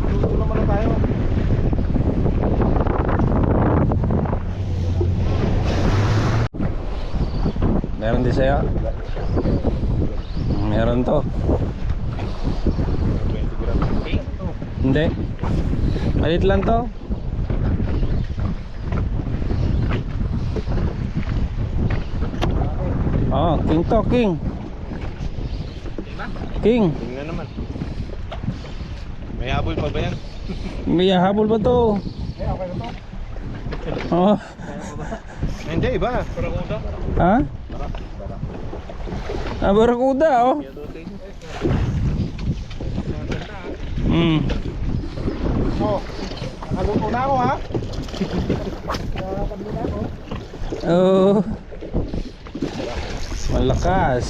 Luto naman na tayo. Meron din sa'yo? Meron to. 20 grams. Hindi. Malit lang to. Oh, king to, king. King. Tingnan naman. May habol pa ba yan? May habol ba to? Okay na to. Oh. Hindi, iba. Parakuda. Ha? Ah, barakuda, oh. Hmm. Oh, nakaluto na ako ha. Oh. Malakas.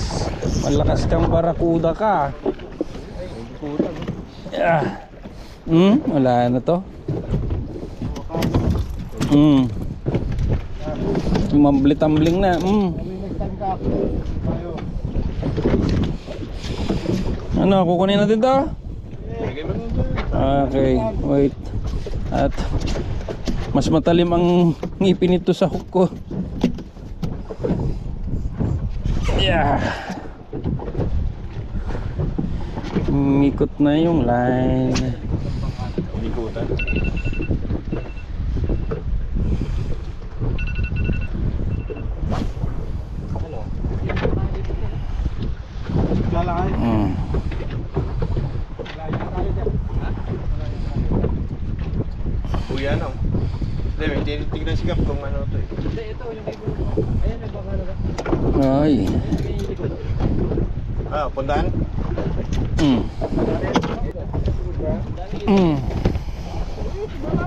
Malakas kang barakuda ka. Ah. Wala na to. Mambli-tumbling na. Ano, kukunin natin to? Okay, wait. At mas matalim ang ngipin nito sa hook ko. Yeah. Umikot na yung line. Umikutan. Lalakay. Kuya no. Hindi, may tinitignan si Gap kung ano to eh. Hindi, ito yung kay Bruno. Ayan, nagbakalo ka. Ay. Ah, pundahan?